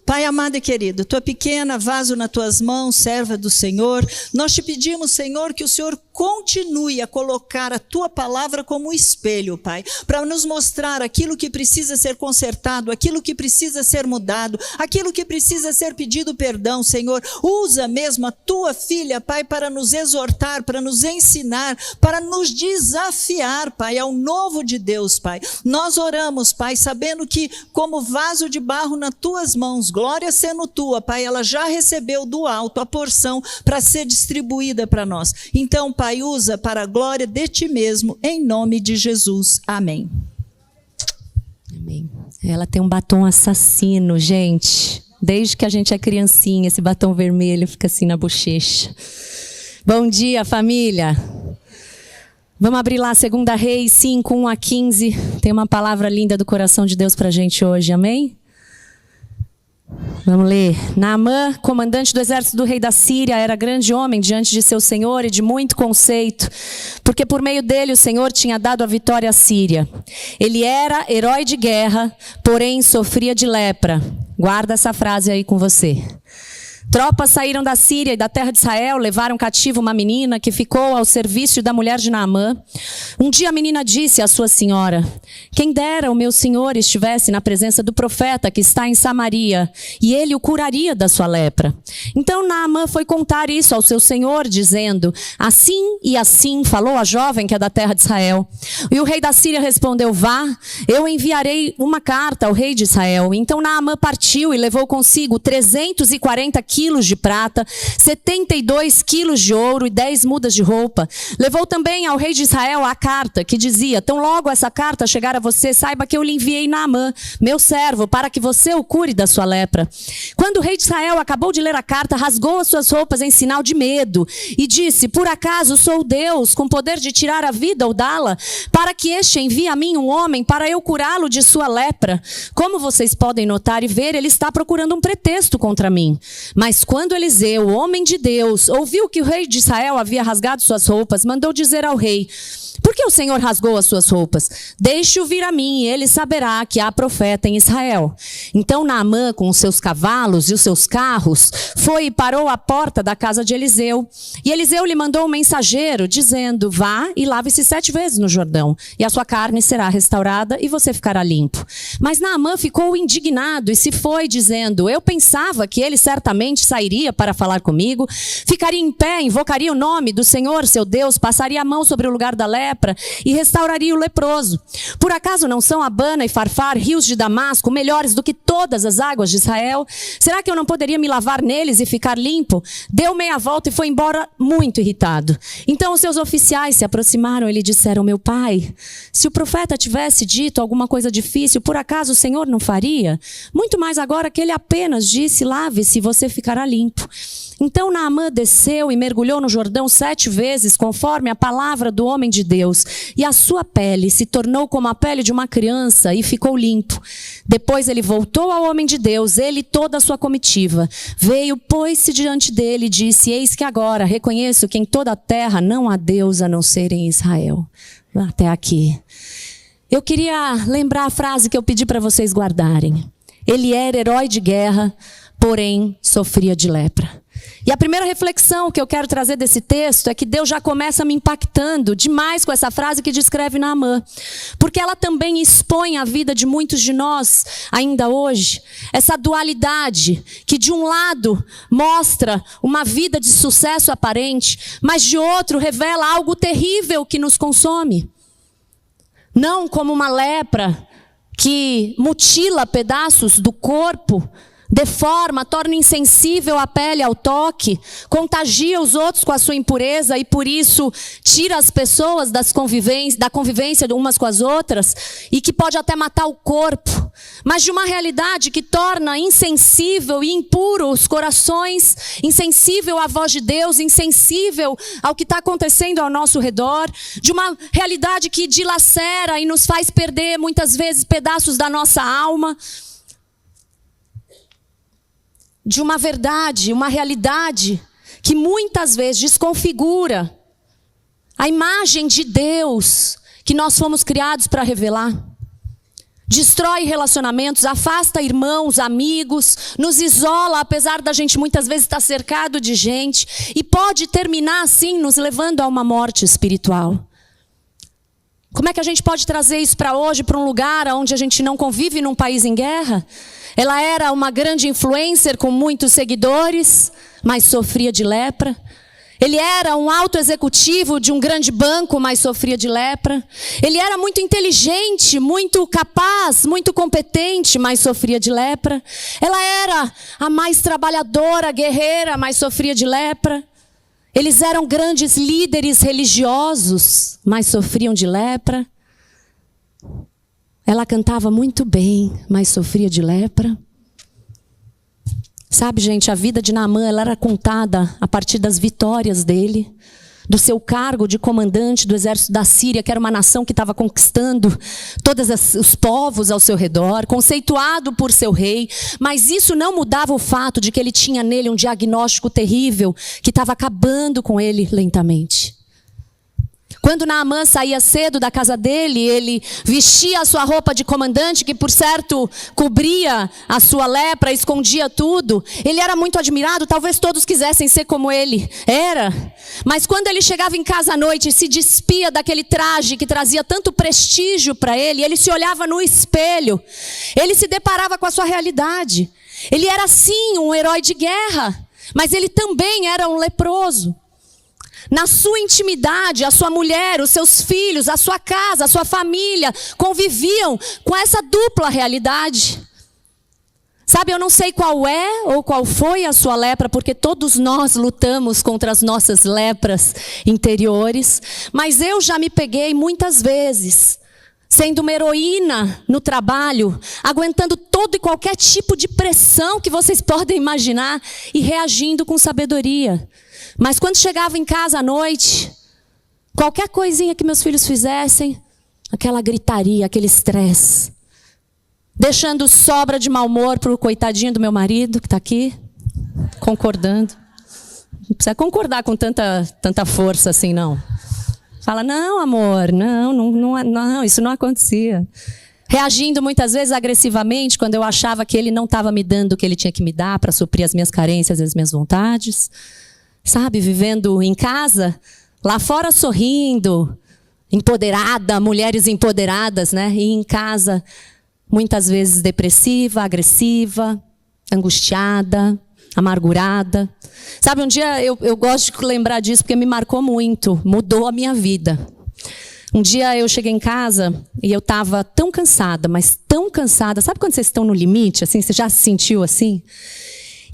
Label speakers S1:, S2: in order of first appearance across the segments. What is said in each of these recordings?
S1: Pai amado e querido, tua pequena, vaso nas tuas mãos, serva do Senhor, nós te pedimos, Senhor, que o Senhor continue a colocar a tua palavra como um espelho, Pai, para nos mostrar aquilo que precisa ser consertado, aquilo que precisa ser mudado, aquilo que precisa ser pedido perdão, Senhor. Usa mesmo a tua filha, Pai, para nos exortar, para nos ensinar, para nos desafiar, Pai, ao novo de Deus, Pai. Nós oramos, Pai, sabendo que como vaso de barro nas tuas mãos, glória sendo tua, Pai, ela já recebeu do alto a porção para ser distribuída para nós. Então, Pai, usa para a glória de ti mesmo, em nome de Jesus. Amém.
S2: Amém. Ela tem um batom assassino, gente. Desde que a gente é criancinha, esse batom vermelho fica assim na bochecha. Bom dia, família. Vamos abrir lá 2 Reis 5, 1 a 15. Tem uma palavra linda do coração de Deus para a gente hoje, amém? Vamos ler. Naamã, comandante do exército do rei da Síria, era grande homem diante de seu senhor e de muito conceito, porque por meio dele o Senhor tinha dado a vitória à Síria. Ele era herói de guerra, porém sofria de lepra. Guarda essa frase aí com você. Tropas saíram da Síria e da terra de Israel, levaram cativo uma menina que ficou ao serviço da mulher de Naamã. Um dia a menina disse à sua senhora: quem dera o meu senhor estivesse na presença do profeta que está em Samaria, e ele o curaria da sua lepra. Então Naamã foi contar isso ao seu senhor, dizendo: assim e assim falou a jovem que é da terra de Israel. E o rei da Síria respondeu: vá, eu enviarei uma carta ao rei de Israel. Então Naamã partiu e levou consigo 340 quilos de prata, 72 quilos de ouro e 10 mudas de roupa. Levou também ao rei de Israel a carta que dizia: tão logo essa carta chegar a você, saiba que eu lhe enviei Naamã, meu servo, para que você o cure da sua lepra. Quando o rei de Israel acabou de ler a carta, rasgou as suas roupas em sinal de medo e disse: por acaso sou Deus com poder de tirar a vida ou dá-la, para que este envie a mim um homem para eu curá-lo de sua lepra? Como vocês podem notar e ver, ele está procurando um pretexto contra mim. Mas quando Eliseu, o homem de Deus, ouviu que o rei de Israel havia rasgado suas roupas, mandou dizer ao rei: por que o Senhor rasgou as suas roupas? Deixe-o vir a mim e ele saberá que há profeta em Israel. Então Naamã, com os seus cavalos e os seus carros, foi e parou à porta da casa de Eliseu. E Eliseu lhe mandou um mensageiro, dizendo: vá e lave-se 7 vezes no Jordão, e a sua carne será restaurada e você ficará limpo. Mas Naamã ficou indignado e se foi, dizendo: eu pensava que ele certamente sairia para falar comigo, ficaria em pé, invocaria o nome do Senhor, seu Deus, passaria a mão sobre o lugar da lepra e restauraria o leproso. Por acaso não são Abana e Farfar, rios de Damasco, melhores do que todas as águas de Israel? Será que eu não poderia me lavar neles e ficar limpo? Deu meia volta e foi embora muito irritado. Então os seus oficiais se aproximaram e lhe disseram: meu pai, se o profeta tivesse dito alguma coisa difícil, por acaso o Senhor não faria? Muito mais agora que ele apenas disse: lave-se e você ficará limpo. Então Naamã desceu e mergulhou no Jordão 7 vezes, conforme a palavra do homem de Deus. E a sua pele se tornou como a pele de uma criança e ficou limpo. Depois ele voltou ao homem de Deus, ele e toda a sua comitiva. Veio, pôs-se diante dele e disse: eis que agora reconheço que em toda a terra não há Deus a não ser em Israel. Até aqui. Eu queria lembrar a frase que eu pedi para vocês guardarem. Ele era herói de guerra, porém sofria de lepra. E a primeira reflexão que eu quero trazer desse texto é que Deus já começa me impactando demais com essa frase que descreve Naamã. Porque ela também expõe a vida de muitos de nós, ainda hoje. Essa dualidade que de um lado mostra uma vida de sucesso aparente, mas de outro revela algo terrível que nos consome. Não como uma lepra que mutila pedaços do corpo, deforma, torna insensível a pele ao toque, contagia os outros com a sua impureza e por isso tira as pessoas da convivência umas com as outras e que pode até matar o corpo, mas de uma realidade que torna insensível e impuro os corações, insensível à voz de Deus, insensível ao que está acontecendo ao nosso redor, de uma realidade que dilacera e nos faz perder muitas vezes pedaços da nossa alma, de uma verdade, uma realidade que muitas vezes desconfigura a imagem de Deus que nós fomos criados para revelar. destrói relacionamentos, afasta irmãos, amigos, nos isola, apesar da gente muitas vezes estar cercado de gente, e pode terminar assim, nos levando a uma morte espiritual. Como é que a gente pode trazer isso para hoje, para um lugar onde a gente não convive num país em guerra? Ela era uma grande influencer com muitos seguidores, mas sofria de lepra. Ele era um alto executivo de um grande banco, mas sofria de lepra. Ele era muito inteligente, muito capaz, muito competente, mas sofria de lepra. Ela era a mais trabalhadora, guerreira, mas sofria de lepra. Eles eram grandes líderes religiosos, mas sofriam de lepra. Ela cantava muito bem, mas sofria de lepra. Sabe, gente, a vida de Naamã, ela era contada a partir das vitórias dele, do seu cargo de comandante do exército da Síria, que era uma nação que estava conquistando todos os povos ao seu redor, conceituado por seu rei, mas isso não mudava o fato de que ele tinha nele um diagnóstico terrível, que estava acabando com ele lentamente. Quando Naamã saía cedo da casa dele, ele vestia a sua roupa de comandante, que por certo cobria a sua lepra, escondia tudo. Ele era muito admirado, talvez todos quisessem ser como ele era. Mas quando ele chegava em casa à noite e se despia daquele traje que trazia tanto prestígio para ele, ele se olhava no espelho, ele se deparava com a sua realidade. Ele era sim um herói de guerra, mas ele também era um leproso. Na sua intimidade, a sua mulher, os seus filhos, a sua casa, a sua família conviviam com essa dupla realidade. Sabe, eu não sei qual é ou qual foi a sua lepra, porque todos nós lutamos contra as nossas lepras interiores, mas eu já me peguei muitas vezes sendo uma heroína no trabalho, aguentando todo e qualquer tipo de pressão que vocês podem imaginar e reagindo com sabedoria. Mas quando chegava em casa à noite, qualquer coisinha que meus filhos fizessem, aquela gritaria, aquele estresse, deixando sobra de mau humor para o coitadinho do meu marido, que está aqui, concordando. Não precisa concordar com tanta força assim, não. Fala, não, amor, não, isso não acontecia. Reagindo muitas vezes agressivamente, quando eu achava que ele não estava me dando o que ele tinha que me dar para suprir as minhas carências e as minhas vontades. Sabe, vivendo em casa, lá fora sorrindo, empoderada, mulheres empoderadas, né? E em casa, muitas vezes depressiva, agressiva, angustiada, amargurada. Sabe, um dia eu gosto de lembrar disso porque me marcou muito, mudou a minha vida. Um dia eu cheguei em casa e eu estava tão cansada, mas tão cansada. Sabe quando vocês estão no limite, assim, você já se sentiu assim?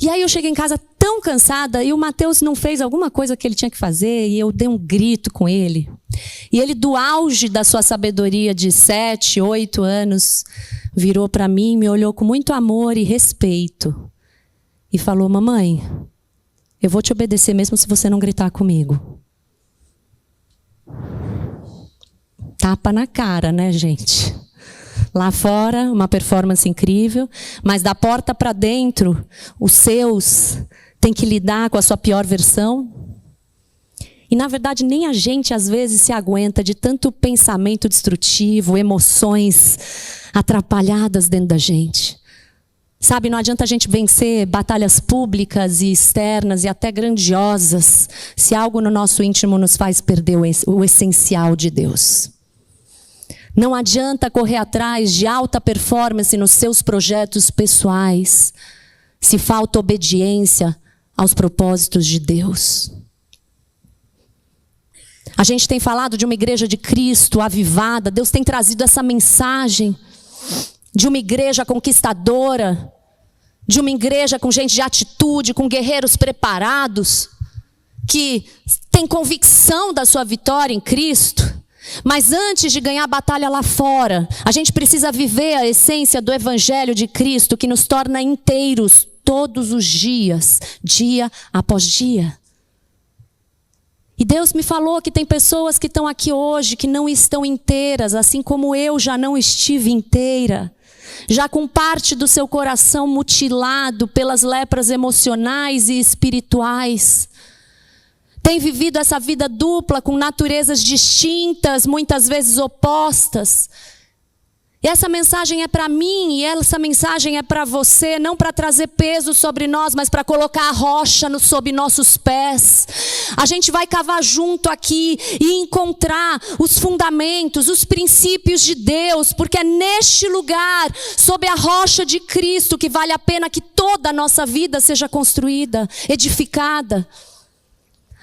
S2: E aí eu cheguei em casa tão cansada e o Mateus não fez alguma coisa que ele tinha que fazer e eu dei um grito com ele. E ele, do auge da sua sabedoria de 7, 8 anos, virou para mim, me olhou com muito amor e respeito e falou, mamãe, eu vou te obedecer mesmo se você não gritar comigo. Tapa na cara, né, gente? Lá fora, uma performance incrível, mas da porta para dentro, os seus têm que lidar com a sua pior versão. E, na verdade, nem a gente, às vezes, se aguenta de tanto pensamento destrutivo, emoções atrapalhadas dentro da gente. Sabe, não adianta a gente vencer batalhas públicas e externas e até grandiosas, se algo no nosso íntimo nos faz perder o essencial de Deus. Não adianta correr atrás de alta performance nos seus projetos pessoais, se falta obediência aos propósitos de Deus. A gente tem falado de uma igreja de Cristo avivada, Deus tem trazido essa mensagem de uma igreja conquistadora, de uma igreja com gente de atitude, com guerreiros preparados, que tem convicção da sua vitória em Cristo. Mas antes de ganhar a batalha lá fora, a gente precisa viver a essência do Evangelho de Cristo, que nos torna inteiros todos os dias, dia após dia. E Deus me falou que tem pessoas que estão aqui hoje, que não estão inteiras, assim como eu já não estive inteira. Já com parte do seu coração mutilado pelas lepras emocionais e espirituais. Tem vivido essa vida dupla com naturezas distintas, muitas vezes opostas. E essa mensagem é para mim, e essa mensagem é para você, não para trazer peso sobre nós, mas para colocar a rocha sob nossos pés. A gente vai cavar junto aqui e encontrar os fundamentos, os princípios de Deus, porque é neste lugar, sob a rocha de Cristo, que vale a pena que toda a nossa vida seja construída, edificada.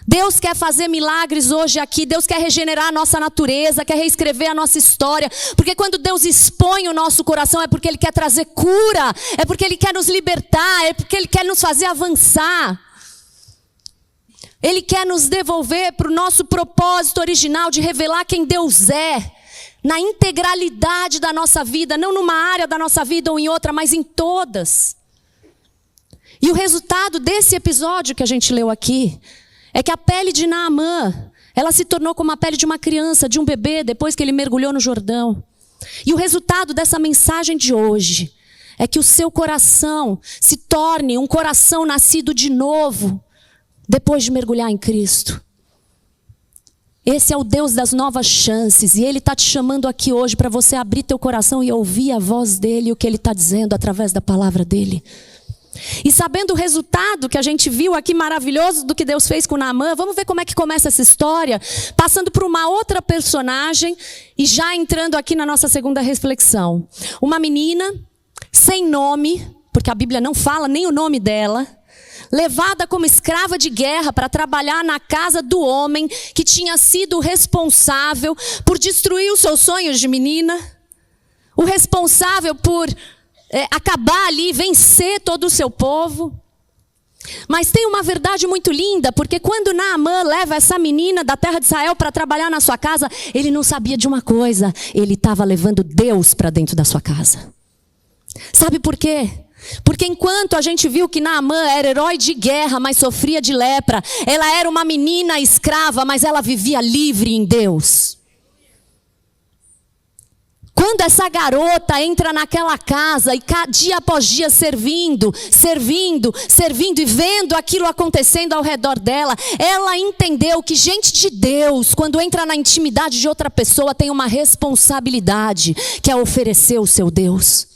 S2: Deus quer fazer milagres hoje aqui, Deus quer regenerar a nossa natureza, quer reescrever a nossa história, porque quando Deus expõe o nosso coração é porque Ele quer trazer cura, é porque Ele quer nos libertar, é porque Ele quer nos fazer avançar. Ele quer nos devolver para o nosso propósito original de revelar quem Deus é, na integralidade da nossa vida, não numa área da nossa vida ou em outra, mas em todas. E o resultado desse episódio que a gente leu aqui é que a pele de Naamã, ela se tornou como a pele de uma criança, de um bebê, depois que ele mergulhou no Jordão. E o resultado dessa mensagem de hoje é que o seu coração se torne um coração nascido de novo, depois de mergulhar em Cristo. Esse é o Deus das novas chances, e Ele está te chamando aqui hoje para você abrir teu coração e ouvir a voz dEle, o que Ele está dizendo através da palavra dEle. E sabendo o resultado que a gente viu aqui maravilhoso do que Deus fez com Naamã, vamos ver como é que começa essa história, passando por uma outra personagem e já entrando aqui na nossa segunda reflexão. Uma menina sem nome, porque a Bíblia não fala nem o nome dela, levada como escrava de guerra para trabalhar na casa do homem que tinha sido responsável por destruir os seus sonhos de menina, o responsável por acabar ali, vencer todo o seu povo. Mas tem uma verdade muito linda, porque quando Naamã leva essa menina da terra de Israel para trabalhar na sua casa, ele não sabia de uma coisa: ele estava levando Deus para dentro da sua casa. Sabe por quê? Porque enquanto a gente viu que Naamã era herói de guerra, mas sofria de lepra, ela era uma menina escrava, mas ela vivia livre em Deus. Quando essa garota entra naquela casa e dia após dia servindo e vendo aquilo acontecendo ao redor dela, ela entendeu que gente de Deus, quando entra na intimidade de outra pessoa, tem uma responsabilidade, que é oferecer o seu Deus.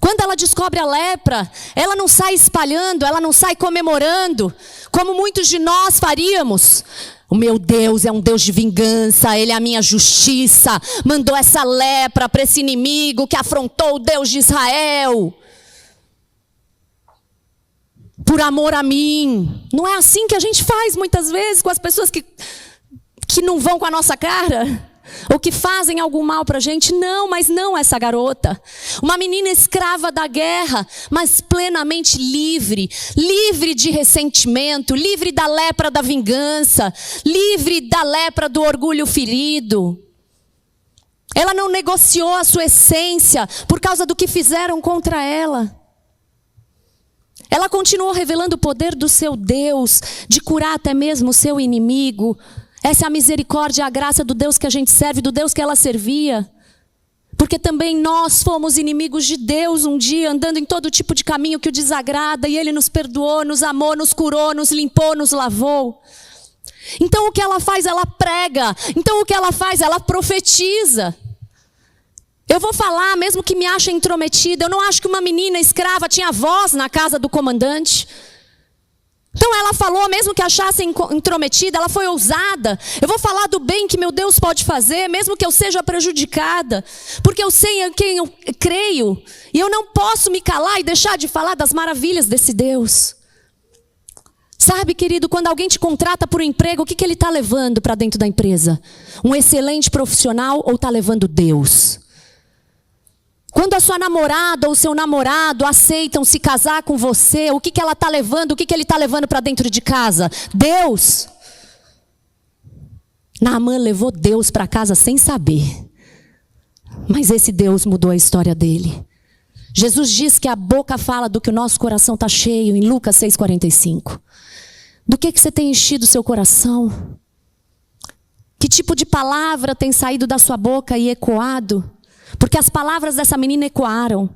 S2: Quando ela descobre a lepra, ela não sai espalhando, ela não sai comemorando, como muitos de nós faríamos. O meu Deus é um Deus de vingança, Ele é a minha justiça, mandou essa lepra para esse inimigo que afrontou o Deus de Israel. Por amor a mim. Não é assim que a gente faz muitas vezes com as pessoas que não vão com a nossa cara? Ou que fazem algum mal para a gente? Não, mas não essa garota. Uma menina escrava da guerra, mas plenamente livre. Livre de ressentimento, livre da lepra da vingança, livre da lepra do orgulho ferido. Ela não negociou a sua essência por causa do que fizeram contra ela. Ela continuou revelando o poder do seu Deus, de curar até mesmo o seu inimigo. Essa é a misericórdia e a graça do Deus que a gente serve, do Deus que ela servia. Porque também nós fomos inimigos de Deus um dia, andando em todo tipo de caminho que o desagrada, e Ele nos perdoou, nos amou, nos curou, nos limpou, nos lavou. Então o que ela faz? Ela prega. Então o que ela faz? Ela profetiza. Eu vou falar, mesmo que me achem intrometida, eu não acho que uma menina escrava tinha voz na casa do comandante. Então ela falou, mesmo que achassem intrometida, ela foi ousada. Eu vou falar do bem que meu Deus pode fazer, mesmo que eu seja prejudicada, porque eu sei em quem eu creio, e eu não posso me calar e deixar de falar das maravilhas desse Deus. Sabe, querido, quando alguém te contrata por um emprego, o que ele está levando para dentro da empresa? Um excelente profissional ou está levando Deus? Quando a sua namorada ou o seu namorado aceitam se casar com você, o que ela está levando, o que ele está levando para dentro de casa? Deus. Naamã levou Deus para casa sem saber. Mas esse Deus mudou a história dele. Jesus diz que a boca fala do que o nosso coração está cheio, em Lucas 6,45. Do que você tem enchido o seu coração? Que tipo de palavra tem saído da sua boca e ecoado? Porque as palavras dessa menina ecoaram.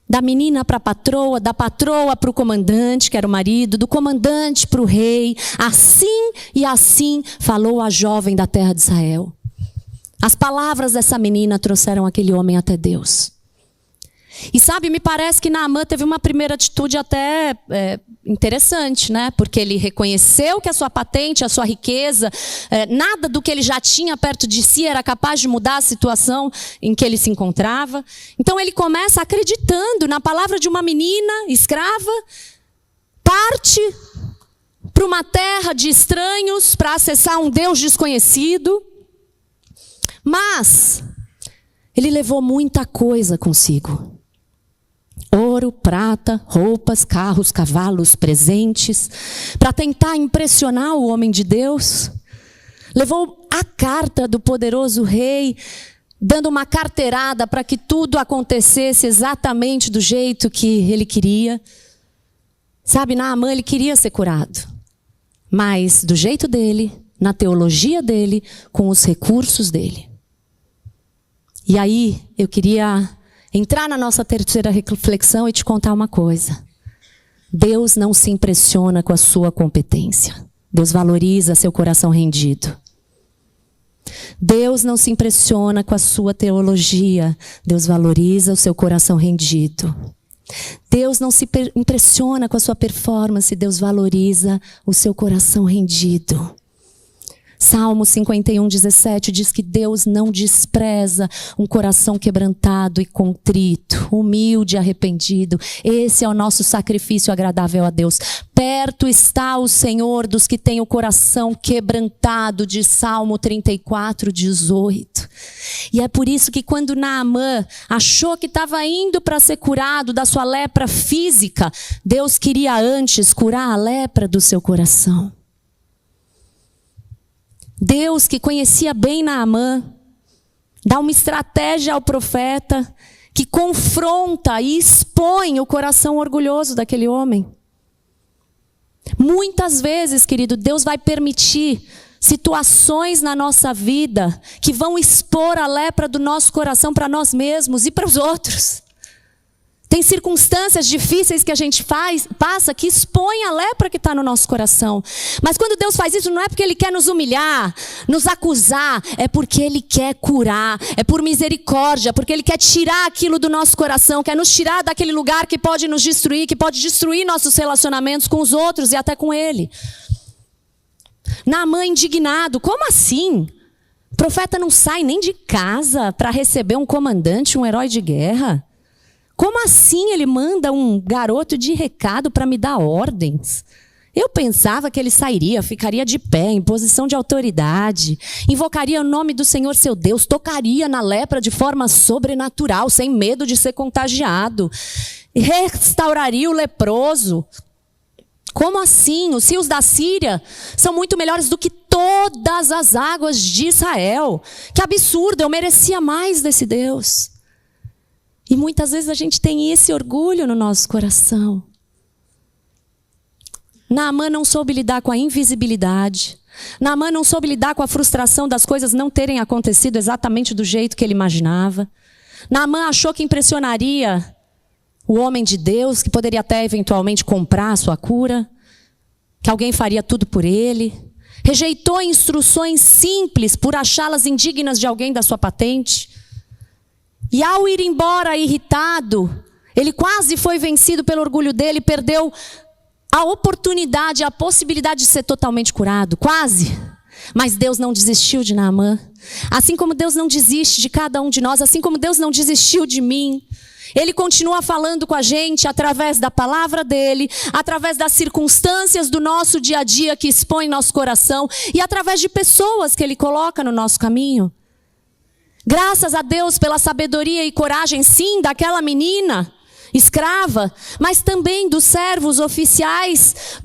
S2: Da menina para a patroa, da patroa para o comandante, que era o marido, do comandante para o rei. Assim e assim falou a jovem da terra de Israel. As palavras dessa menina trouxeram aquele homem até Deus. E sabe, me parece que Naamã teve uma primeira atitude até interessante, né? Porque ele reconheceu que a sua patente, a sua riqueza, nada do que ele já tinha perto de si era capaz de mudar a situação em que ele se encontrava. Então ele começa acreditando na palavra de uma menina escrava, parte para uma terra de estranhos para acessar um Deus desconhecido. Mas ele levou muita coisa consigo. Ouro, prata, roupas, carros, cavalos, presentes, para tentar impressionar o homem de Deus. Levou a carta do poderoso rei, dando uma carteirada para que tudo acontecesse exatamente do jeito que ele queria. Sabe, Naamã, ele queria ser curado, mas do jeito dele, na teologia dele, com os recursos dele. E aí, eu queria entrar na nossa terceira reflexão e te contar uma coisa. Deus não se impressiona com a sua competência. Deus valoriza seu coração rendido. Deus não se impressiona com a sua teologia. Deus valoriza o seu coração rendido. Deus não se impressiona com a sua performance. Deus valoriza o seu coração rendido. Salmo 51:17 diz que Deus não despreza um coração quebrantado e contrito, humilde e arrependido. Esse é o nosso sacrifício agradável a Deus. Perto está o Senhor dos que têm o coração quebrantado, de Salmo 34:18. E é por isso que quando Naamã achou que estava indo para ser curado da sua lepra física, Deus queria antes curar a lepra do seu coração. Deus, que conhecia bem Naamã, dá uma estratégia ao profeta que confronta e expõe o coração orgulhoso daquele homem. Muitas vezes, querido, Deus vai permitir situações na nossa vida que vão expor a lepra do nosso coração para nós mesmos e para os outros. Tem circunstâncias difíceis que a gente passa que expõem a lepra que está no nosso coração. Mas quando Deus faz isso, não é porque Ele quer nos humilhar, nos acusar. É porque Ele quer curar. É por misericórdia, porque Ele quer tirar aquilo do nosso coração, quer nos tirar daquele lugar que pode nos destruir, que pode destruir nossos relacionamentos com os outros e até com Ele. Naamã indignado, como assim? O profeta não sai nem de casa para receber um comandante, um herói de guerra? Como assim ele manda um garoto de recado para me dar ordens? Eu pensava que ele sairia, ficaria de pé, em posição de autoridade, invocaria o nome do Senhor seu Deus, tocaria na lepra de forma sobrenatural, sem medo de ser contagiado, restauraria o leproso. Como assim? Os rios da Síria são muito melhores do que todas as águas de Israel. Que absurdo, eu merecia mais desse Deus. E muitas vezes a gente tem esse orgulho no nosso coração. Naamã não soube lidar com a invisibilidade. Naamã não soube lidar com a frustração das coisas não terem acontecido exatamente do jeito que ele imaginava. Naamã achou que impressionaria o homem de Deus, que poderia até eventualmente comprar a sua cura, que alguém faria tudo por ele. Rejeitou instruções simples por achá-las indignas de alguém da sua patente. E ao ir embora irritado, ele quase foi vencido pelo orgulho dele, perdeu a oportunidade, a possibilidade de ser totalmente curado, quase. Mas Deus não desistiu de Naamã. Assim como Deus não desiste de cada um de nós, assim como Deus não desistiu de mim. Ele continua falando com a gente através da palavra dele, através das circunstâncias do nosso dia a dia que expõem nosso coração e através de pessoas que ele coloca no nosso caminho. Graças a Deus pela sabedoria e coragem, sim, daquela menina escrava, mas também dos servos oficiais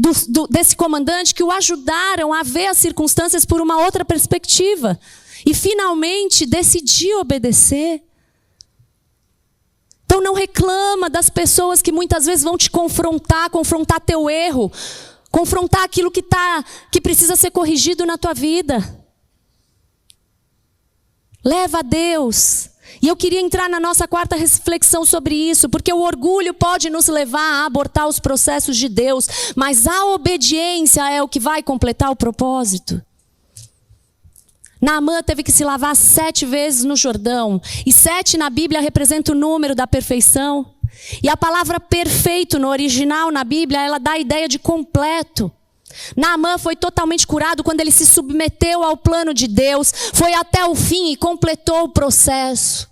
S2: desse comandante que o ajudaram a ver as circunstâncias por uma outra perspectiva. E finalmente decidiu obedecer. Então não reclama das pessoas que muitas vezes vão te confrontar teu erro, confrontar aquilo que precisa ser corrigido na tua vida. Leva a Deus. E eu queria entrar na nossa quarta reflexão sobre isso, porque o orgulho pode nos levar a abortar os processos de Deus, mas a obediência é o que vai completar o propósito. Naamã teve que se lavar 7 vezes no Jordão. E 7 na Bíblia representa o número da perfeição. E a palavra perfeito no original na Bíblia, ela dá a ideia de completo. Naamã foi totalmente curado quando ele se submeteu ao plano de Deus, foi até o fim e completou o processo.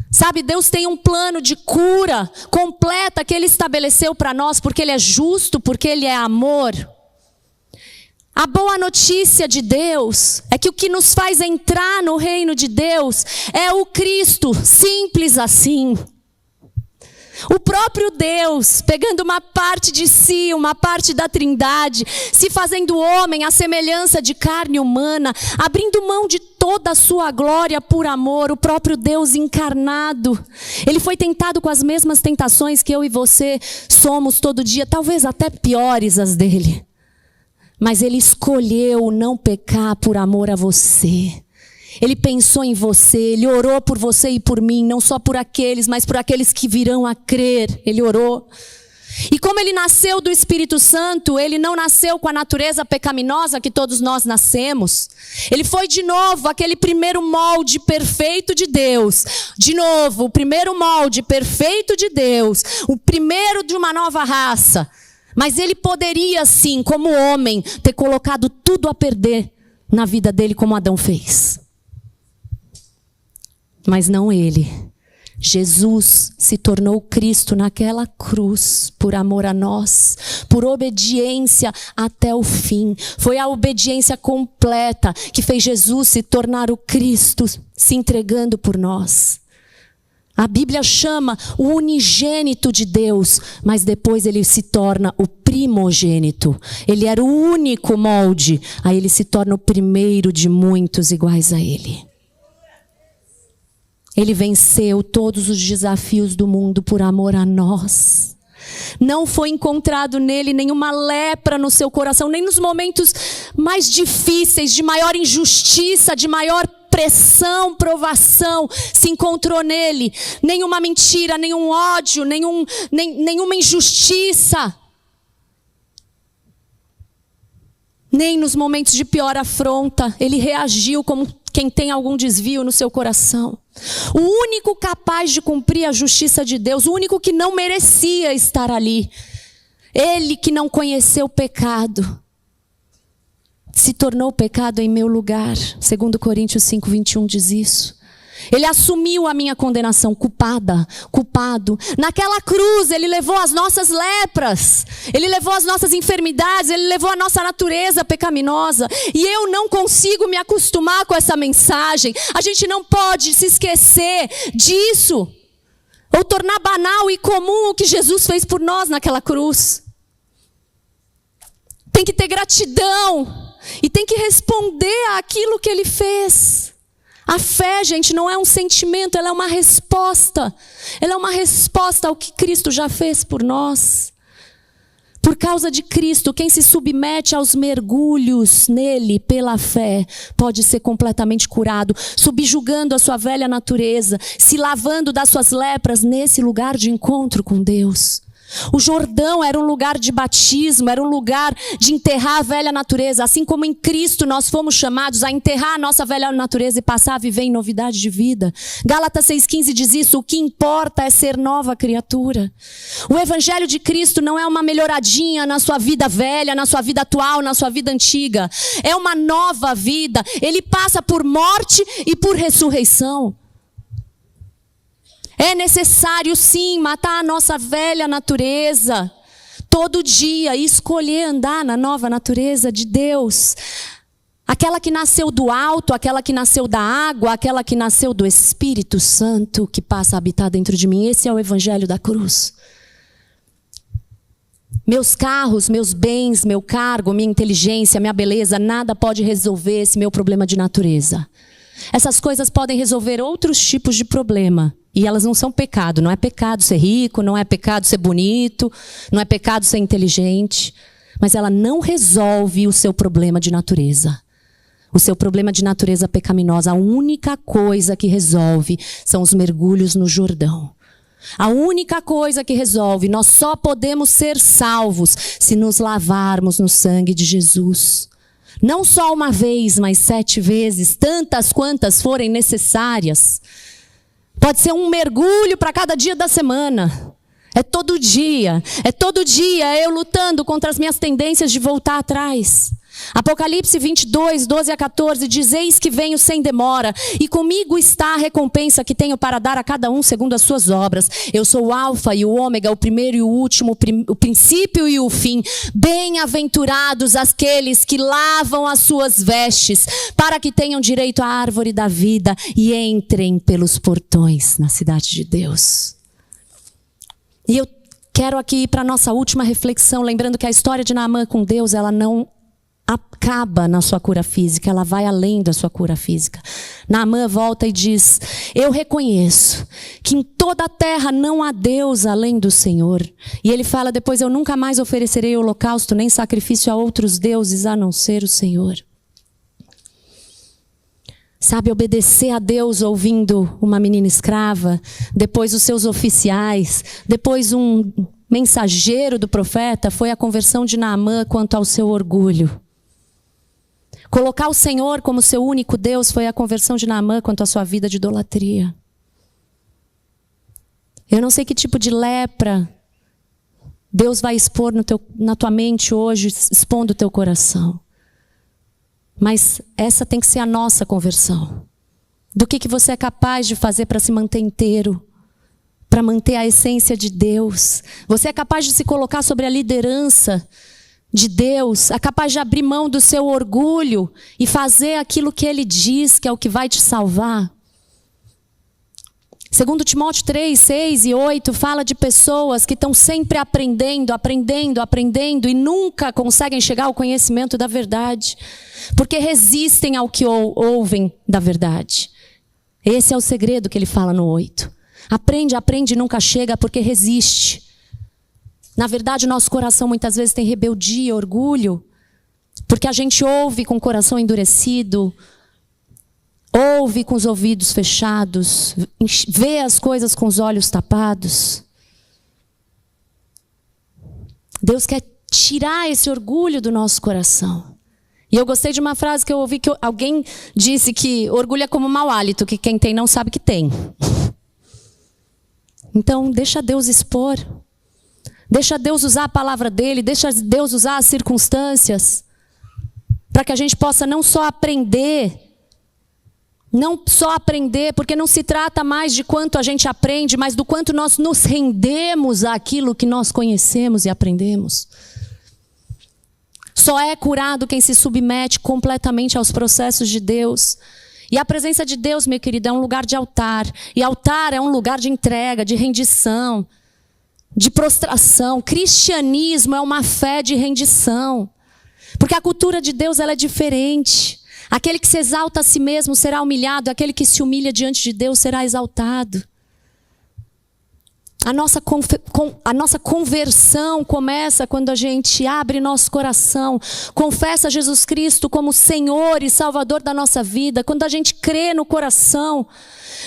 S2: Sabe, Deus tem um plano de cura completa que Ele estabeleceu para nós, porque Ele é justo, porque Ele é amor. A boa notícia de Deus é que o que nos faz entrar no reino de Deus é o Cristo, simples assim. O próprio Deus, pegando uma parte de si, uma parte da Trindade, se fazendo homem à semelhança de carne humana, abrindo mão de toda a sua glória por amor, o próprio Deus encarnado. Ele foi tentado com as mesmas tentações que eu e você somos todo dia, talvez até piores as dele. Mas ele escolheu não pecar por amor a você. Ele pensou em você, Ele orou por você e por mim, não só por aqueles, mas por aqueles que virão a crer. Ele orou. E como Ele nasceu do Espírito Santo, Ele não nasceu com a natureza pecaminosa que todos nós nascemos. Ele foi de novo aquele primeiro molde perfeito de Deus. De novo, o primeiro molde perfeito de Deus. O primeiro de uma nova raça. Mas Ele poderia sim, como homem, ter colocado tudo a perder na vida dele como Adão fez. Mas não ele. Jesus se tornou Cristo naquela cruz por amor a nós, por obediência até o fim. Foi a obediência completa que fez Jesus se tornar o Cristo, se entregando por nós. A Bíblia chama o unigênito de Deus, mas depois ele se torna o primogênito. Ele era o único molde, aí ele se torna o primeiro de muitos iguais a ele. Ele venceu todos os desafios do mundo por amor a nós. Não foi encontrado nele nenhuma lepra no seu coração, nem nos momentos mais difíceis, de maior injustiça, de maior pressão, provação, se encontrou nele. Nenhuma mentira, nenhum ódio, nenhuma injustiça. Nem nos momentos de pior afronta, ele reagiu como quem tem algum desvio no seu coração. O único capaz de cumprir a justiça de Deus, o único que não merecia estar ali. Ele que não conheceu o pecado, se tornou pecado em meu lugar. 2 Coríntios 5:21 diz isso. Ele assumiu a minha condenação, culpado. Naquela cruz, Ele levou as nossas lepras. Ele levou as nossas enfermidades. Ele levou a nossa natureza pecaminosa. E eu não consigo me acostumar com essa mensagem. A gente não pode se esquecer disso. Ou tornar banal e comum o que Jesus fez por nós naquela cruz. Tem que ter gratidão. E tem que responder àquilo que Ele fez. A fé, gente, não é um sentimento, ela é uma resposta. Ela é uma resposta ao que Cristo já fez por nós. Por causa de Cristo, quem se submete aos mergulhos nele pela fé pode ser completamente curado, subjugando a sua velha natureza, se lavando das suas lepras nesse lugar de encontro com Deus. O Jordão era um lugar de batismo, era um lugar de enterrar a velha natureza. Assim como em Cristo nós fomos chamados a enterrar a nossa velha natureza e passar a viver em novidade de vida. Gálatas 6,15 diz isso: o que importa é ser nova criatura. O Evangelho de Cristo não é uma melhoradinha na sua vida velha, na sua vida atual, na sua vida antiga. É uma nova vida. Ele passa por morte e por ressurreição. É necessário, sim, matar a nossa velha natureza todo dia e escolher andar na nova natureza de Deus. Aquela que nasceu do alto, aquela que nasceu da água, aquela que nasceu do Espírito Santo que passa a habitar dentro de mim. Esse é o Evangelho da cruz. Meus carros, meus bens, meu cargo, minha inteligência, minha beleza, nada pode resolver esse meu problema de natureza. Essas coisas podem resolver outros tipos de problema. E elas não são pecado. Não é pecado ser rico, não é pecado ser bonito, não é pecado ser inteligente. Mas ela não resolve o seu problema de natureza. O seu problema de natureza pecaminosa. A única coisa que resolve são os mergulhos no Jordão. A única coisa que resolve. Nós só podemos ser salvos se nos lavarmos no sangue de Jesus. Não só uma vez, mas 7 vezes, tantas quantas forem necessárias. Pode ser um mergulho para cada dia da semana. É todo dia eu lutando contra as minhas tendências de voltar atrás. Apocalipse 22, 12 a 14, diz: eis que venho sem demora, e comigo está a recompensa que tenho para dar a cada um segundo as suas obras. Eu sou o Alfa e o Ômega, o primeiro e o último, o princípio e o fim. Bem-aventurados aqueles que lavam as suas vestes, para que tenham direito à árvore da vida e entrem pelos portões na cidade de Deus. E eu quero aqui ir para a nossa última reflexão, lembrando que a história de Naamã com Deus, ela não acaba na sua cura física, ela vai além da sua cura física. Naamã volta e diz: eu reconheço que em toda a terra não há Deus além do Senhor. E ele fala depois: eu nunca mais oferecerei holocausto nem sacrifício a outros deuses a não ser o Senhor. Sabe, obedecer a Deus ouvindo uma menina escrava, depois os seus oficiais, depois um mensageiro do profeta, foi a conversão de Naamã quanto ao seu orgulho. Colocar o Senhor como seu único Deus foi a conversão de Naamã quanto à sua vida de idolatria. Eu não sei que tipo de lepra Deus vai expor na tua mente hoje, expondo o teu coração. Mas essa tem que ser a nossa conversão. Do que você é capaz de fazer para se manter inteiro, para manter a essência de Deus. Você é capaz de se colocar sobre a liderança de Deus, é capaz de abrir mão do seu orgulho e fazer aquilo que Ele diz que é o que vai te salvar. 2 Timóteo 3, 6 e 8 fala de pessoas que estão sempre aprendendo e nunca conseguem chegar ao conhecimento da verdade, porque resistem ao que ouvem da verdade. Esse é o segredo que ele fala no 8. Aprende e nunca chega porque resiste. Na verdade, nosso coração muitas vezes tem rebeldia, orgulho, porque a gente ouve com o coração endurecido, ouve com os ouvidos fechados, vê as coisas com os olhos tapados. Deus quer tirar esse orgulho do nosso coração. E eu gostei de uma frase que eu ouvi, que alguém disse que orgulho é como mau hálito, que quem tem não sabe que tem. Então, deixa Deus expor. Deixa Deus usar a palavra dele, deixa Deus usar as circunstâncias, para que a gente possa não só aprender, porque não se trata mais de quanto a gente aprende, mas do quanto nós nos rendemos àquilo que nós conhecemos e aprendemos. Só é curado quem se submete completamente aos processos de Deus. E a presença de Deus, meu querido, é um lugar de altar. E altar é um lugar de entrega, de rendição, de prostração. Cristianismo é uma fé de rendição. Porque a cultura de Deus, ela é diferente. Aquele que se exalta a si mesmo será humilhado, aquele que se humilha diante de Deus será exaltado. A nossa conversão começa quando a gente abre nosso coração, confessa Jesus Cristo como Senhor e Salvador da nossa vida, quando a gente crê no coração.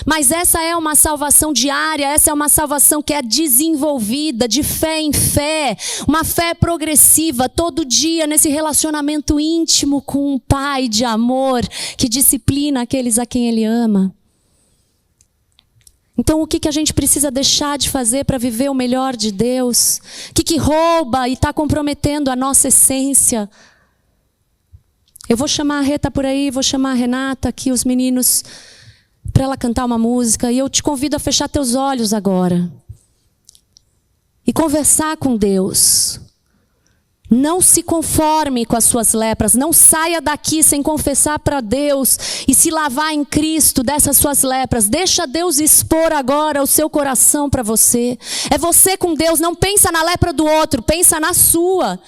S2: Mas essa é uma salvação diária, essa é uma salvação que é desenvolvida de fé em fé, uma fé progressiva, todo dia nesse relacionamento íntimo com um Pai de amor que disciplina aqueles a quem Ele ama. Então, o que a gente precisa deixar de fazer para viver o melhor de Deus? O que rouba e está comprometendo a nossa essência? Eu vou chamar a Reta por aí, vou chamar a Renata aqui, os meninos, para ela cantar uma música. E eu te convido a fechar teus olhos agora e conversar com Deus. Não se conforme com as suas lepras. Não saia daqui sem confessar para Deus e se lavar em Cristo dessas suas lepras. Deixa Deus expor agora o seu coração para você. É você com Deus. Não pensa na lepra do outro, pensa na sua.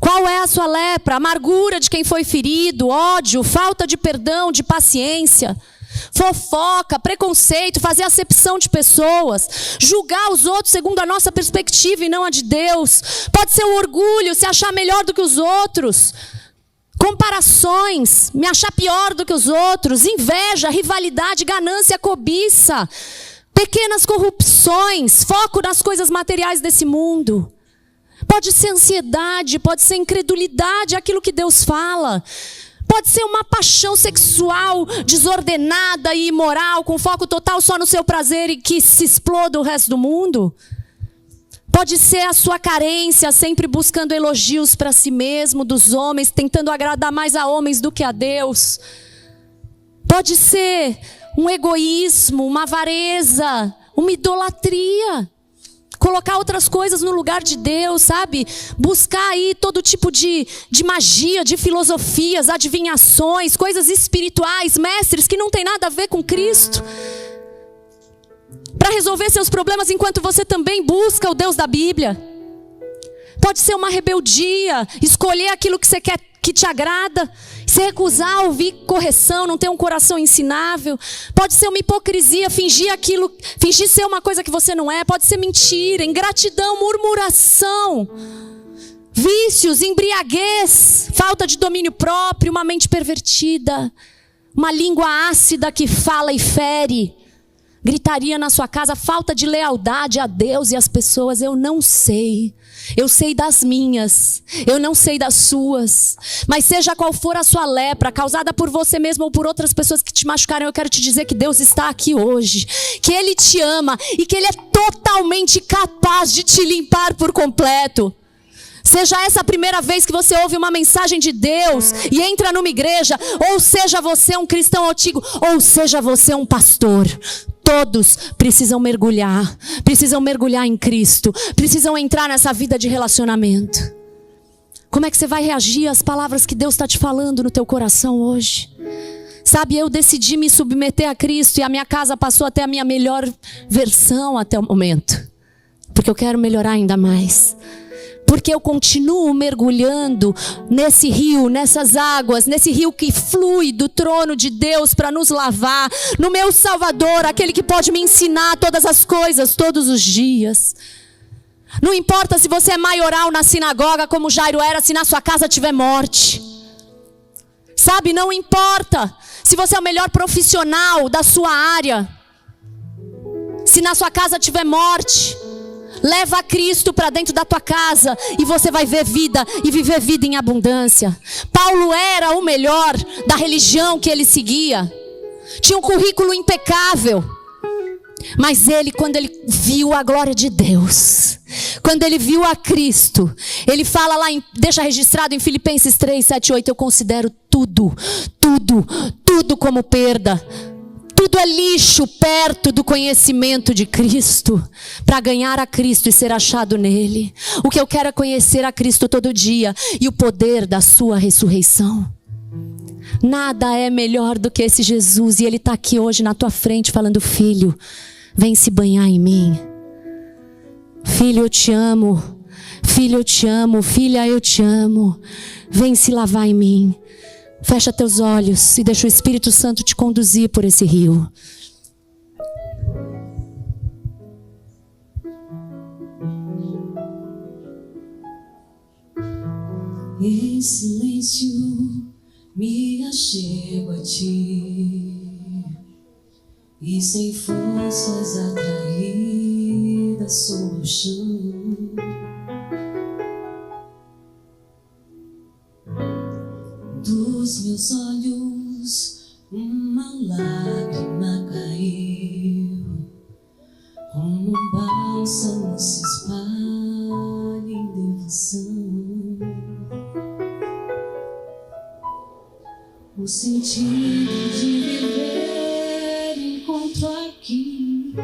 S2: Qual é a sua lepra? Amargura de quem foi ferido, ódio, falta de perdão, de paciência, fofoca, preconceito, fazer acepção de pessoas, julgar os outros segundo a nossa perspectiva e não a de Deus. Pode ser o orgulho, se achar melhor do que os outros, comparações, me achar pior do que os outros, inveja, rivalidade, ganância, cobiça, pequenas corrupções, foco nas coisas materiais desse mundo. Pode ser ansiedade, pode ser incredulidade, aquilo que Deus fala. Pode ser uma paixão sexual desordenada e imoral, com foco total só no seu prazer e que se exploda o resto do mundo. Pode ser a sua carência, sempre buscando elogios para si mesmo, dos homens, tentando agradar mais a homens do que a Deus. Pode ser um egoísmo, uma avareza, uma idolatria. Colocar outras coisas no lugar de Deus, sabe? Buscar aí todo tipo de magia, de filosofias, adivinhações, coisas espirituais, mestres que não tem nada a ver com Cristo. Para resolver seus problemas enquanto você também busca o Deus da Bíblia. Pode ser uma rebeldia, escolher aquilo que você quer, que te agrada, se recusar a ouvir correção, não ter um coração ensinável. Pode ser uma hipocrisia, fingir ser uma coisa que você não é. Pode ser mentira, ingratidão, murmuração, vícios, embriaguez, falta de domínio próprio, uma mente pervertida, uma língua ácida que fala e fere, gritaria na sua casa, falta de lealdade a Deus e às pessoas. Eu não sei. Eu sei das minhas, eu não sei das suas. Mas seja qual for a sua lepra, causada por você mesmo ou por outras pessoas que te machucaram, eu quero te dizer que Deus está aqui hoje, que Ele te ama e que Ele é totalmente capaz de te limpar por completo. Seja essa a primeira vez que você ouve uma mensagem de Deus e entra numa igreja, ou seja você um cristão antigo, ou seja você um pastor. Todos precisam mergulhar em Cristo, precisam entrar nessa vida de relacionamento. Como é que você vai reagir às palavras que Deus está te falando no teu coração hoje? Sabe, eu decidi me submeter a Cristo e a minha casa passou até a minha melhor versão até o momento. Porque eu quero melhorar ainda mais. Porque eu continuo mergulhando nesse rio, nessas águas, nesse rio que flui do trono de Deus para nos lavar, no meu Salvador, aquele que pode me ensinar todas as coisas todos os dias. Não importa se você é maioral na sinagoga como Jairo era, se na sua casa tiver morte. Sabe, não importa se você é o melhor profissional da sua área, se na sua casa tiver morte. Leva Cristo para dentro da tua casa e você vai ver vida e viver vida em abundância. Paulo era o melhor da religião que ele seguia. Tinha um currículo impecável. Mas ele, quando ele viu a glória de Deus, quando ele viu a Cristo, ele fala lá, deixa registrado em Filipenses 3, 7, 8, eu considero tudo como perda. Tudo é lixo perto do conhecimento de Cristo, para ganhar a Cristo e ser achado nele. O que eu quero é conhecer a Cristo todo dia e o poder da sua ressurreição. Nada é melhor do que esse Jesus, e Ele está aqui hoje na tua frente falando: filho, vem se banhar em mim. Filho, eu te amo. Filho, eu te amo. Filha, eu te amo. Vem se lavar em mim. Fecha teus olhos e deixa o Espírito Santo te conduzir por esse rio.
S3: Em silêncio me achego a ti, e sem forças atraídas sobre o chão. Dos meus olhos uma lágrima caiu, como um bálsamo se espalha em devoção. O sentido de viver encontro aqui,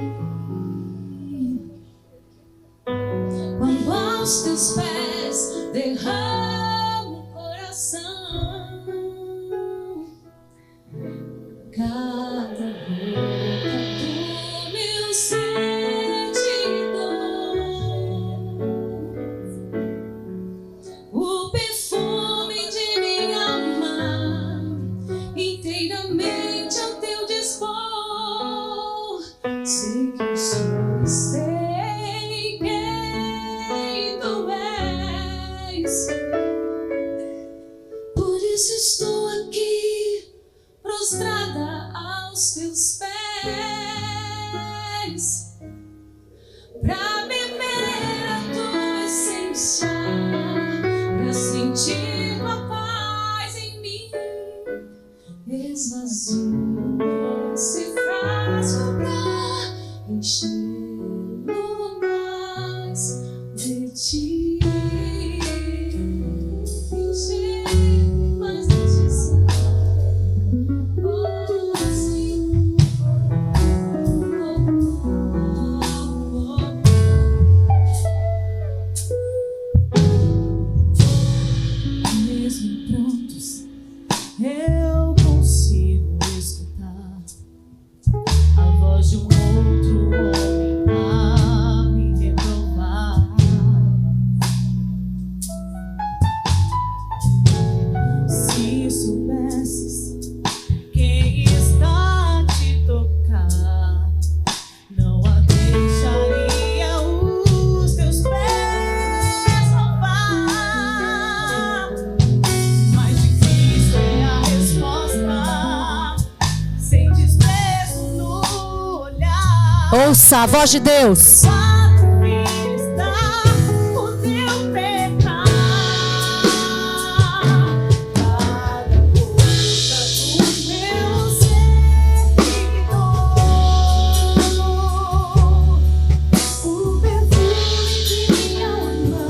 S3: quando aos teus pés derramo o coração. Cada gota do meu ser te dou, o perfume de minha alma inteiramente ao teu dispor. Sei que eu sou e sei quem tu és, por isso estou aqui prostrada aos teus pés, pra beber a tua essência. pra sentir tua paz em mim. Esvazio esse frasco pra encher-lo mais de ti. Encher mais de ti, oh, sim. Mesmo prontos, eu consigo escutar a voz de um outro homem a me reprovar. Se soubesses quem está a te tocar, não a deixaria os teus pés roubar. Mais difícil é a resposta, sem desprezo no olhar.
S2: Ouça a voz de Deus.
S3: Quatro filhos está o teu pecado. Cada gota do meu servidor, o perfume de minha alma,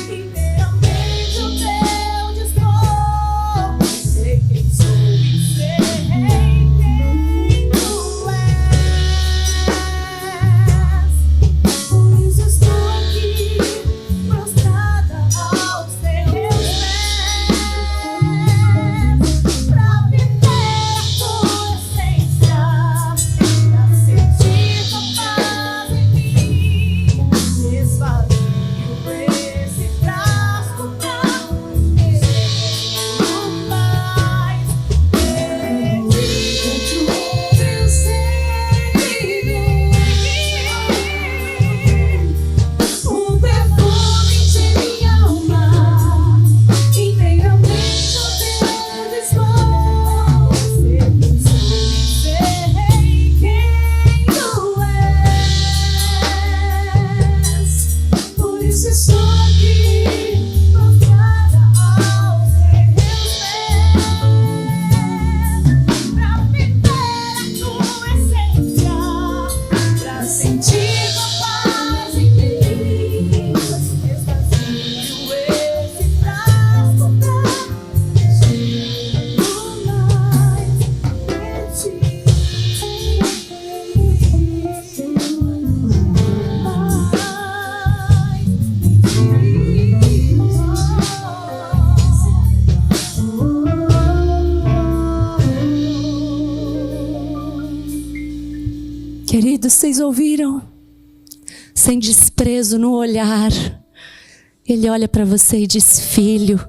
S3: inteiramente o teu dispor. Sei quem sou e sei quem tu és. Por isso estou aqui, prostrada aos teus pés, pra viver a tua essência, pra sentir tua paz em mim. Esvazio esse frasco pra encher-lo mais de ti. Eu sei que vem o perfume de minha alma, inteiramente o teu dispor. Sei quem tu és. Por isso estou aqui, prostrada aos teus pés, pra viver a tua essência, pra sentir tua paz em mim. Esvazio esse frasco pra encher-lo mais de ti.
S2: Queridos, vocês ouviram? Sem desprezo no olhar. Ele olha para você e diz: filho,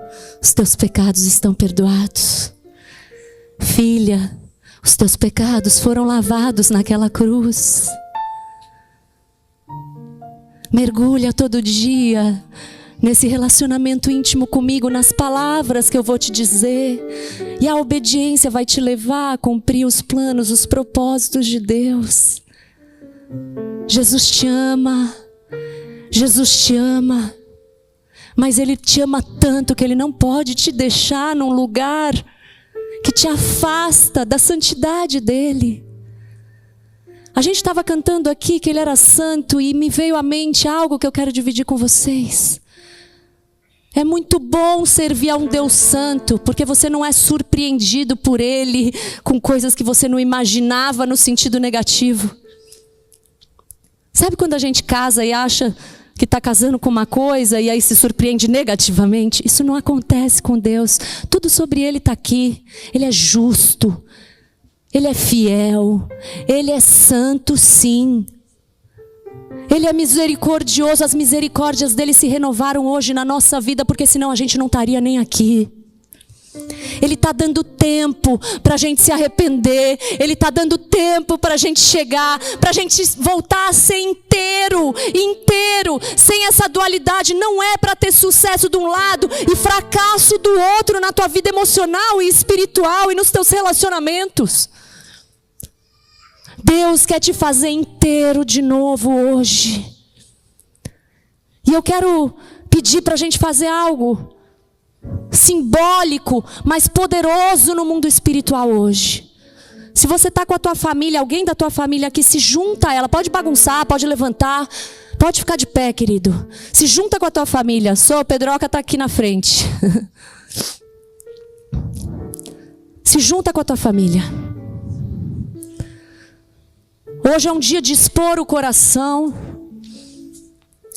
S2: os teus pecados estão perdoados. Filha, os teus pecados foram lavados naquela cruz. Mergulha todo dia nesse relacionamento íntimo comigo, nas palavras que eu vou te dizer. E a obediência vai te levar a cumprir os planos, os propósitos de Deus. Jesus te ama. Jesus te ama. Mas Ele te ama tanto que Ele não pode te deixar num lugar que te afasta da santidade dEle. A gente estava cantando aqui que Ele era santo e me veio à mente algo que eu quero dividir com vocês. É muito bom servir a um Deus santo, porque você não é surpreendido por Ele com coisas que você não imaginava no sentido negativo. Sabe quando a gente casa e acha que está casando com uma coisa e aí se surpreende negativamente? Isso não acontece com Deus. Tudo sobre Ele está aqui. Ele é justo. Ele é fiel. Ele é santo, sim. Ele é misericordioso. As misericórdias dele se renovaram hoje na nossa vida, porque senão a gente não estaria nem aqui. Ele está dando tempo para a gente se arrepender. Ele está dando tempo para a gente chegar, para a gente voltar a ser inteiro, sem essa dualidade. Não é para ter sucesso de um lado e fracasso do outro na tua vida emocional e espiritual e nos teus relacionamentos. Deus quer te fazer inteiro de novo hoje. E eu quero pedir para a gente fazer algo simbólico, mas poderoso no mundo espiritual hoje. Se você está com a tua família, alguém da tua família aqui, se junta a ela. Pode bagunçar, pode levantar, pode ficar de pé, querido. Se junta com a tua família. Pedroca está aqui na frente. Se junta com a tua família. Hoje é um dia de expor o coração.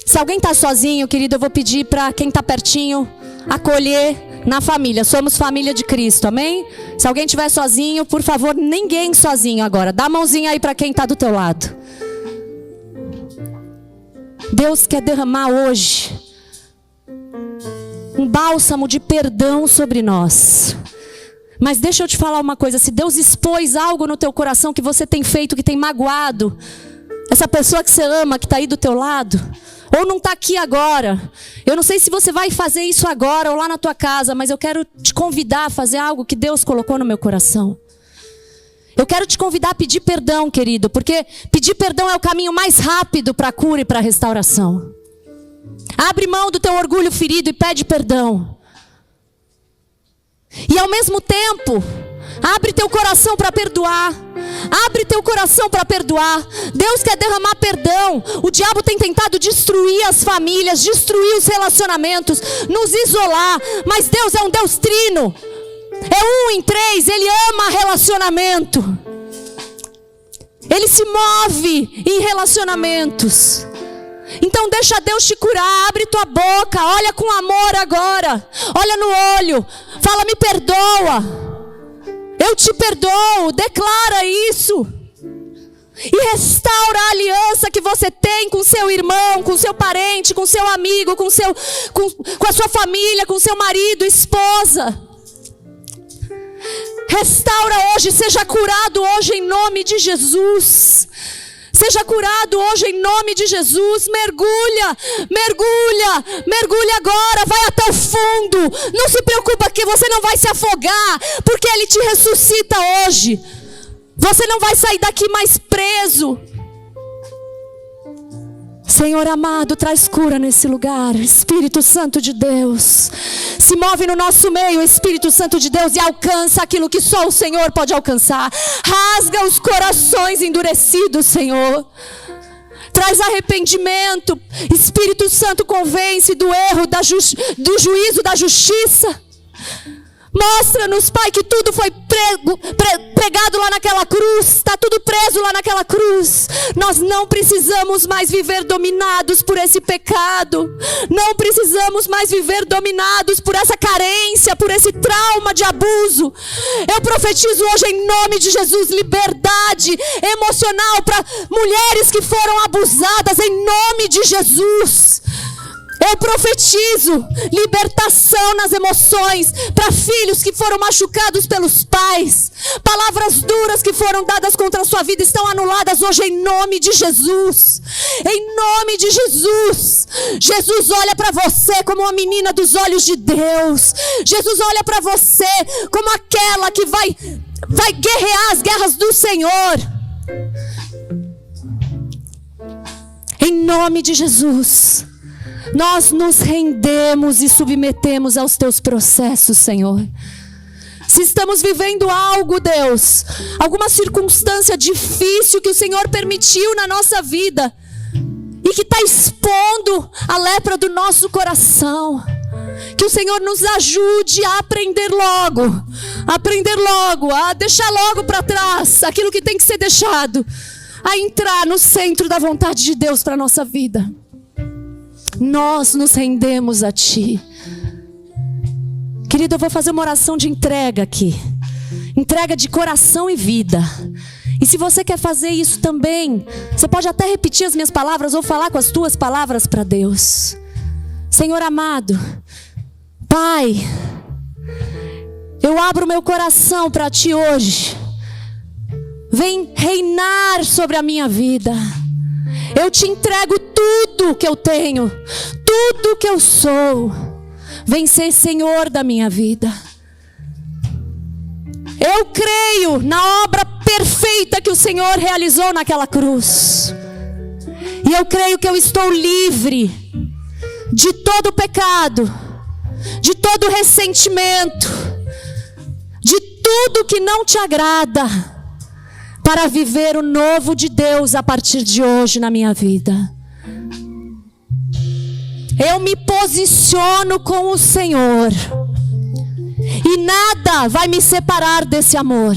S2: Se alguém está sozinho, querido, eu vou pedir para quem está pertinho acolher na família. Somos família de Cristo, amém? Se alguém estiver sozinho, por favor, ninguém sozinho agora. Dá a mãozinha aí para quem está do teu lado. Deus quer derramar hoje um bálsamo de perdão sobre nós. Mas deixa eu te falar uma coisa. Se Deus expôs algo no teu coração que você tem feito, que tem magoado essa pessoa que você ama, que está aí do teu lado, ou não está aqui agora, eu não sei se você vai fazer isso agora ou lá na tua casa, mas eu quero te convidar a fazer algo que Deus colocou no meu coração. Eu quero te convidar a pedir perdão, querido, porque pedir perdão é o caminho mais rápido para a cura e para a restauração. Abre mão do teu orgulho ferido e pede perdão. E ao mesmo tempo, abre teu coração para perdoar. Abre teu coração para perdoar. Deus quer derramar perdão. O diabo tem tentado destruir as famílias, destruir os relacionamentos, nos isolar. Mas Deus é um Deus trino. É 1 em 3, Ele ama relacionamento. Ele se move em relacionamentos. Então deixa Deus te curar. Abre tua boca, olha com amor agora. Olha no olho, fala: me perdoa. Eu te perdoo, declara isso. E restaura a aliança que você tem com seu irmão, com seu parente, com seu amigo, com a sua família, com seu marido, esposa. Restaura hoje, seja curado hoje em nome de Jesus. Seja curado hoje em nome de Jesus. Mergulha, mergulha, mergulha agora, vai até o fundo. Não se preocupa que você não vai se afogar, porque Ele te ressuscita hoje. Você não vai sair daqui mais preso. Senhor amado, traz cura nesse lugar. Espírito Santo de Deus, se move no nosso meio, Espírito Santo de Deus, e alcança aquilo que só o Senhor pode alcançar. Rasga os corações endurecidos, Senhor. Traz arrependimento. Espírito Santo, convence do erro, do juízo, da justiça. Mostra-nos, Pai, que tudo foi pregado lá naquela cruz. Está tudo preso lá naquela cruz. Nós não precisamos mais viver dominados por esse pecado. Não precisamos mais viver dominados por essa carência, por esse trauma de abuso. Eu profetizo hoje em nome de Jesus liberdade emocional para mulheres que foram abusadas, em nome de Jesus. Eu profetizo libertação nas emoções para filhos que foram machucados pelos pais. Palavras duras que foram dadas contra a sua vida estão anuladas hoje em nome de Jesus. Em nome de Jesus. Jesus olha para você como uma menina dos olhos de Deus. Jesus olha para você como aquela que vai guerrear as guerras do Senhor. Em nome de Jesus. Nós nos rendemos e submetemos aos teus processos, Senhor. Se estamos vivendo algo, Deus, alguma circunstância difícil que o Senhor permitiu na nossa vida e que está expondo a lepra do nosso coração, que o Senhor nos ajude a aprender logo, a deixar logo para trás aquilo que tem que ser deixado, a entrar no centro da vontade de Deus para a nossa vida. Nós nos rendemos a Ti. Querido, eu vou fazer uma oração de entrega aqui. Entrega de coração e vida. E se você quer fazer isso também, você pode até repetir as minhas palavras ou falar com as tuas palavras para Deus. Senhor amado, Pai, eu abro meu coração para Ti hoje. Vem reinar sobre a minha vida. Eu te entrego tudo que eu tenho, tudo que eu sou. Vem ser Senhor da minha vida. Eu creio na obra perfeita que o Senhor realizou naquela cruz. E eu creio que eu estou livre. de todo pecado, de todo ressentimento, de tudo que não te agrada, para viver o novo de Deus a partir de hoje na minha vida. Eu me posiciono com o Senhor, e nada vai me separar desse amor.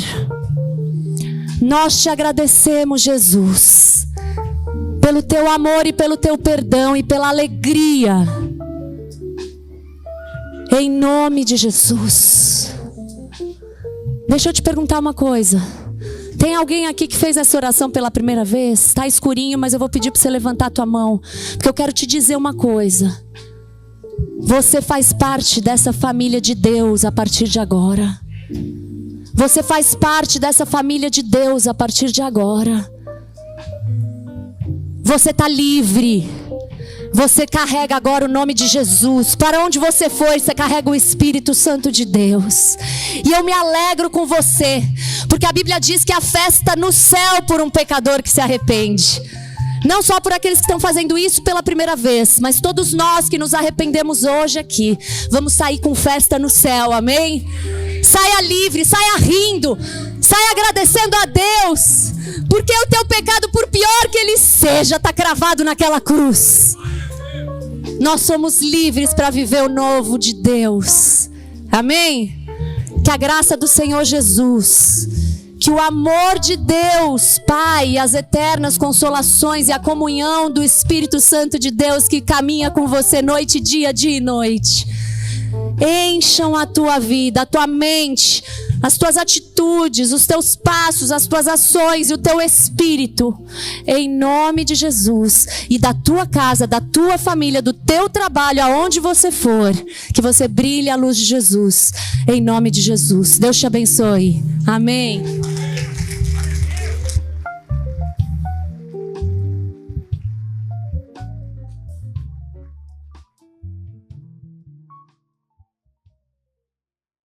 S2: Nós te agradecemos, Jesus, pelo teu amor e pelo teu perdão e pela alegria. Em nome de Jesus. Deixa eu te perguntar uma coisa. Tem alguém aqui que fez essa oração pela primeira vez? Está escurinho, mas eu vou pedir para você levantar a tua mão, porque eu quero te dizer uma coisa. Você faz parte dessa família de Deus a partir de agora. Você faz parte dessa família de Deus a partir de agora. Você está livre. Você carrega agora o nome de Jesus. Para onde você for, você carrega o Espírito Santo de Deus. E eu me alegro com você, porque a Bíblia diz que há festa no céu por um pecador que se arrepende. Não só por aqueles que estão fazendo isso pela primeira vez, mas todos nós que nos arrependemos hoje aqui, vamos sair com festa no céu, amém? Saia livre, saia rindo, saia agradecendo a Deus, porque o teu pecado, por pior que ele seja, está cravado naquela cruz. Nós somos livres para viver o novo de Deus, amém? Que a graça do Senhor Jesus, que o amor de Deus, Pai, as eternas consolações e a comunhão do Espírito Santo de Deus que caminha com você noite e dia e noite, encham a tua vida, a tua mente, as tuas atitudes, os teus passos, as tuas ações e o teu espírito, em nome de Jesus, e da tua casa, da tua família, do teu trabalho, aonde você for, que você brilhe a luz de Jesus, em nome de Jesus. Deus te abençoe. Amém.